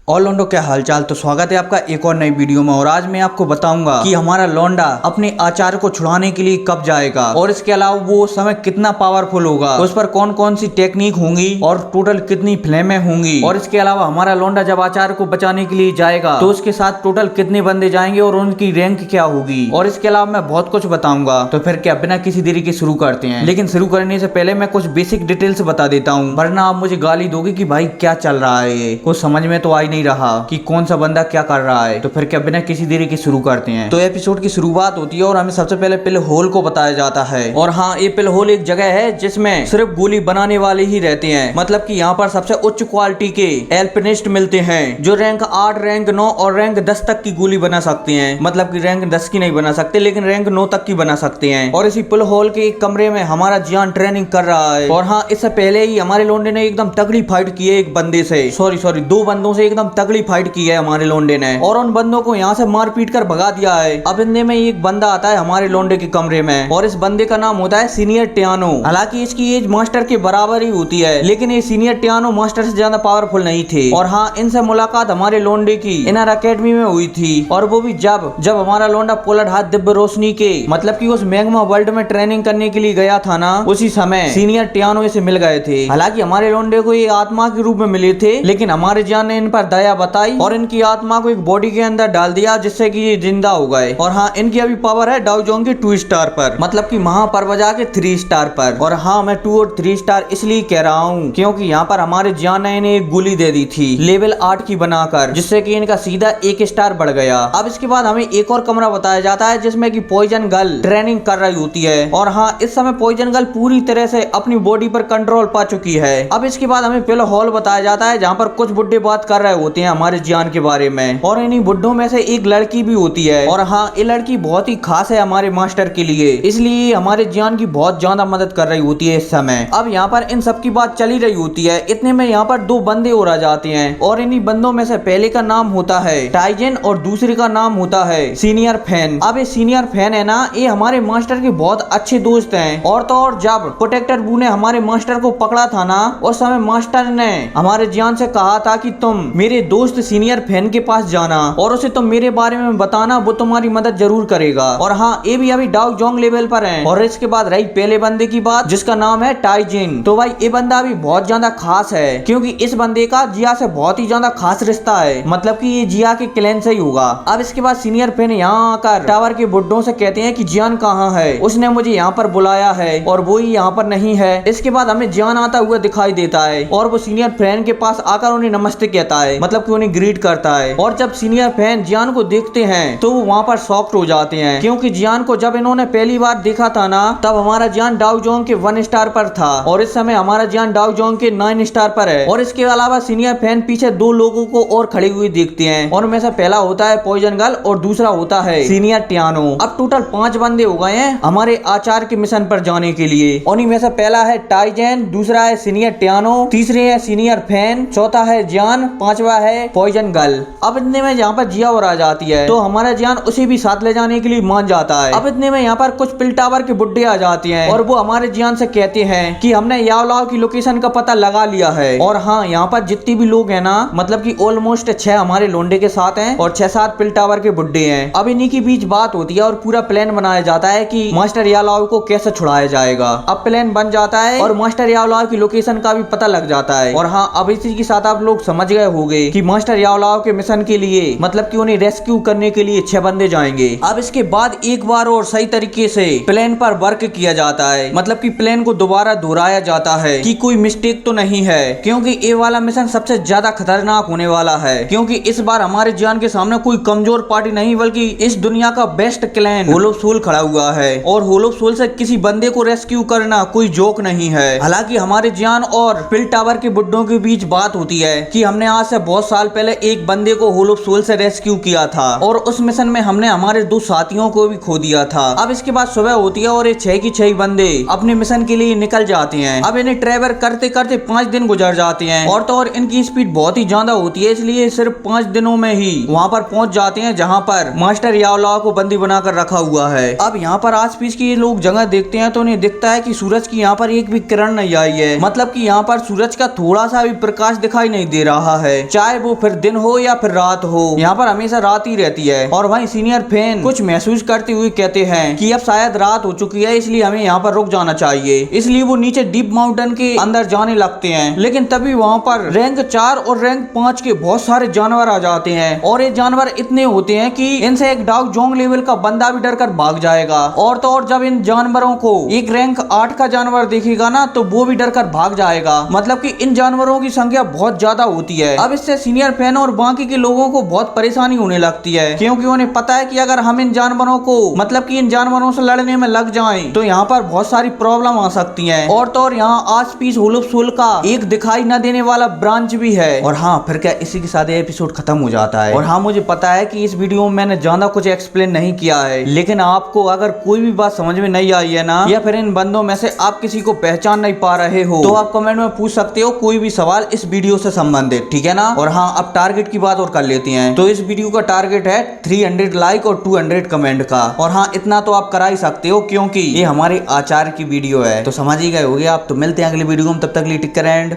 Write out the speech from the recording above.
और लोंडो क्या हालचाल। तो स्वागत है आपका एक और नई वीडियो में। और आज मैं आपको बताऊंगा कि हमारा लौंडा अपने आचार्य को छुड़ाने के लिए कब जाएगा और इसके अलावा वो समय कितना पावरफुल होगा, उस पर कौन कौन सी टेक्निक होंगी और टोटल कितनी फ्लेमें होंगी। और इसके अलावा हमारा लौंडा जब आचार्य को बचाने के लिए जाएगा तो उसके साथ टोटल कितने बंदे जाएंगे और उनकी रैंक क्या होगी। और इसके अलावा मैं बहुत कुछ बताऊंगा। तो फिर क्या बिना किसी देरी के शुरू करते हैं। लेकिन शुरू करने से पहले मैं कुछ बेसिक डिटेल्स बता देता हूँ, वरना आप मुझे गाली दोगे कि भाई क्या चल रहा है, ये कुछ समझ में तो आ ही नहीं रहा कि कौन सा बंदा क्या कर रहा है। तो फिर क्या बिना किसी देरी के शुरू करते हैं। तो एपिसोड की शुरुआत होती है और हमें सबसे पहले पिल होल को बताया जाता है। और हाँ, ये पिल होल एक जगह है जिसमें सिर्फ गोली बनाने वाले ही रहते हैं। मतलब कि यहाँ पर सबसे उच्च क्वालिटी के एल्पिनिस्ट मिलते हैं जो रैंक 8, रैंक 9 और रैंक 10 तक की गोली बना सकते हैं। मतलब कि रैंक 10 की नहीं बना सकते, लेकिन रैंक 9 तक की बना सकते हैं। और इसी पिल होल के एक कमरे में हमारा जियान ट्रेनिंग कर रहा है। और हाँ, इससे पहले ही हमारे लोंडे ने एकदम तगड़ी फाइट की है एक बंदे से, सॉरी 2 बंदों से एकदम तगड़ी फाइट की है हमारे लोंडे ने। और उन बंदों को यहाँ से मार पीट कर भगा दिया है। अब इतने में एक बंदा आता है हमारे लोंडे के कमरे में और इस बंदे का नाम होता है सीनियर टियानो। हालांकि इसकी एज मास्टर के बराबर ही होती है, लेकिन ये सीनियर टियानो मास्टर से ज्यादा पावरफुल नहीं थे। और हाँ, इनसे मुलाकात हमारे लोंडे की इनर अकेडमी में हुई थी। और वो भी जब हमारा लोंडा पोलट हाथ दिव्य रोशनी के मतलब कि उस मैग्मा वर्ल्ड में ट्रेनिंग करने के लिए गया था ना, उसी समय सीनियर टियानो इसे मिल गए थे। हालांकि हमारे लोंडे को ये आत्मा के रूप में मिले थे, लेकिन हमारे जान ने इन पर दया बताई और इनकी आत्मा को एक बॉडी के अंदर डाल दिया जिससे कि ये जिंदा हो गए। और हाँ, इनकी अभी पावर है डाउ जोंग के 2 स्टार पर, मतलब कि महापरवजा के 3 स्टार पर। और हाँ, मैं 2 और 3 स्टार इसलिए कह रहा हूँ क्योंकि यहाँ पर हमारे जान ने इन्हें एक गोली दे दी थी लेवल 8 की बनाकर, जिससे कि इनका सीधा 1 स्टार बढ़ गया। अब इसके बाद हमें एक और कमरा बताया जाता है जिसमें कि पॉइजन गर्ल ट्रेनिंग कर रही होती है। और हाँ, इस समय पॉइजन गर्ल पूरी तरह से अपनी बॉडी पर कंट्रोल पा चुकी है। अब इसके बाद हमें पिल हॉल बताया जाता है जहाँ पर कुछ बुड्ढे बात कर रहे होते हैं हमारे जान के बारे में। और इन्हीं बुड्ढों में से एक लड़की भी होती है। और हाँ, ये लड़की बहुत ही खास है हमारे मास्टर के लिए, इसलिए हमारे जान की बहुत ज्यादा मदद कर रही होती है इस समय। अब यहाँ पर इन सब की बात चली रही होती है, इतने में यहाँ पर 2 बंदे और आ जाते हैं। और इन्हीं बंदों में से पहले का नाम होता है टाइजन और दूसरे का नाम होता है सीनियर फैन। अब ये सीनियर फैन है ना, ये हमारे मास्टर के बहुत अच्छे दोस्त हैं। और तो और जब प्रोटेक्टर बू ने हमारे मास्टर को पकड़ा था ना, उस समय मास्टर ने हमारे जान से कहा था कि तुम मेरे दोस्त सीनियर फैन के पास जाना और उसे तुम मेरे बारे में बताना, वो तुम्हारी मदद जरूर करेगा। और हाँ, ये भी अभी डाउ जोंग लेवल पर है। और इसके बाद रही पहले बंदे की बात जिसका नाम है टाइजिन। तो भाई ये बंदा भी बहुत ज्यादा खास है क्योंकि इस बंदे का जिया से बहुत ही ज्यादा खास रिश्ता है, मतलब कि ये जिया के क्लैन से ही होगा। अब इसके बाद सीनियर फैन यहाँ आकर टावर के बुड्ढों से कहते हैं कि जियान कहाँ है, उसने मुझे यहाँ पर बुलाया है और वो ही यहाँ पर नहीं है। इसके बाद हमें जियान आता हुआ दिखाई देता है और वो सीनियर फैन के पास आकर उन्हें नमस्ते कहता है, मतलब कि उन्हें ग्रीट करता है। और जब सीनियर फैन जियान को देखते हैं तो वो वहाँ पर शॉक्ड हो जाते हैं क्योंकि जियान को जब इन्होंने पहली बार देखा था ना, तब हमारा जियान डाउ जोंग के 1 स्टार पर था और इस समय हमारा जियान डाउ जोंग के 9 स्टार पर है। और इसके अलावा सीनियर फैन पीछे 2 लोगों को और खड़े हुए देखते हैं और उनमें से पहला होता है पॉइजन गर्ल और दूसरा होता है सीनियर टियानो। अब टोटल 5 बंदे हो गए हैं हमारे आचार्य के मिशन पर जाने के लिए। उन्हीं में से पहला है टाइजन, दूसरा है सीनियर टियानो, तीसरे है सीनियर फैन, चौथा है जियान, 5वां है पॉइजन गर्ल। अब इतने में यहाँ पर जिया और आ जाती है तो हमारा जियान उसे भी साथ ले जाने के लिए मान जाता है। अब इतने में यहाँ पर कुछ पिल टावर के बुड्ढे आ जाते हैं और वो हमारे जियान से कहते हैं कि हमने याओलाओ की लोकेशन का पता लगा लिया है। और हाँ, यहाँ पर जितने भी लोग हैं ना, मतलब कि ऑलमोस्ट 6 हमारे लोंडे के साथ हैं और 6-7 पिल टावर के बुड्ढे हैं। अब इन्हीं के बीच बात होती है और पूरा प्लान बनाया जाता है कि मास्टर याओलाओ को कैसे छुड़ाया जाएगा। अब प्लान बन जाता है और मास्टर याओलाओ की लोकेशन का भी पता लग जाता है। और हाँ, अब इसी के साथ आप लोग समझ गए होंगे कि मास्टर याओलाओ के मिशन के लिए, मतलब कि उन्हें रेस्क्यू करने के लिए 6 बंदे जाएंगे। अब इसके बाद एक बार और सही तरीके से प्लान पर वर्क किया जाता है, मतलब कि प्लान को दोबारा दोहराया जाता है कि कोई मिस्टेक तो नहीं है, क्योंकि ये वाला मिशन सबसे ज्यादा खतरनाक होने वाला है। क्योंकि इस बार हमारे जान के सामने कोई कमजोर पार्टी नहीं बल्कि इस दुनिया का बेस्ट क्लैन होल ऑफ सोल खड़ा हुआ है। और होल ऑफ सोल से किसी बंदे को रेस्क्यू करना कोई जोक नहीं है। हालांकि हमारे जान और पिल टावर के बुड्ढों के बीच बात होती है कि हमने आज से बहुत साल पहले एक बंदे को होल ऑफ सोल से रेस्क्यू किया था और उस मिशन में हमने हमारे 2 साथियों को भी खो दिया था। अब इसके बाद सुबह होती है और ये 6 की 6 बंदे अपने मिशन के लिए निकल जाते हैं। अब इन्हें ट्रैवल करते करते 5 दिन गुजर जाते हैं और तो और इनकी स्पीड बहुत ही ज्यादा होती है, इसलिए सिर्फ 5 दिनों में ही वहाँ पर पहुंच जाते हैं जहाँ पर मास्टर याओलाओ को बंदी बनाकर रखा हुआ है। अब यहाँ पर आस-पास की लोग जगह देखते हैं तो उन्हें दिखता है कि सूरज की यहाँ पर एक भी किरण नहीं आई है, मतलब कि यहाँ पर सूरज का थोड़ा सा भी प्रकाश दिखाई नहीं दे रहा है। चाहे वो फिर दिन हो या फिर रात हो, यहाँ पर हमेशा रात ही रहती है। और वहीं सीनियर फैन कुछ महसूस करते हुए कहते हैं कि अब शायद रात हो चुकी है, इसलिए हमें यहाँ पर रुक जाना चाहिए। इसलिए वो नीचे डीप माउंटेन के अंदर जाने लगते हैं, लेकिन तभी वहाँ पर रैंक 4 और रैंक 5 के बहुत सारे जानवर आ जाते हैं। और ये जानवर इतने होते हैं कि इनसे एक डाउ जोंग लेवल का बंदा भी डर कर भाग जाएगा। और तो और जब इन जानवरों को एक रैंक 8 का जानवर देखेगा ना, तो वो भी डर कर भाग जाएगा। मतलब कि इन जानवरों की संख्या बहुत ज्यादा होती है। अब इससे सीनियर फैन और बाकी के लोगों को बहुत परेशानी होने लगती है, क्योंकि उन्हें पता है कि अगर हम इन जानवरों को मतलब कि इन जानवरों से लड़ने में लग जाएं, तो यहाँ पर बहुत सारी प्रॉब्लम आ सकती हैं। और तो और यहाँ आसपीस हुलुपसुल का एक दिखाई न देने वाला ब्रांच भी है। और हाँ, फिर क्या इसी के साथ एपिसोड खत्म हो जाता है। और हाँ, मुझे पता है कि इस वीडियो में मैंने ज्यादा कुछ एक्सप्लेन नहीं किया है, लेकिन आपको अगर कोई भी बात समझ में नहीं आई है ना, या फिर इन बंदों में से आप किसी को पहचान नहीं पा रहे हो, तो आप कमेंट में पूछ सकते हो कोई भी सवाल इस वीडियो से संबंधित, ठीक है ना। और हाँ, अब टारगेट की बात और कर लेते हैं। तो इस वीडियो का टारगेट है 300 लाइक और 200 कमेंट का। और हाँ, इतना तो आप करा ही सकते हो, क्योंकि ये हमारे आचार्य की वीडियो है। तो समझ ही गए होगे आप। तो मिलते हैं अगली वीडियो में, तब तक के लिए टेक केयर एंड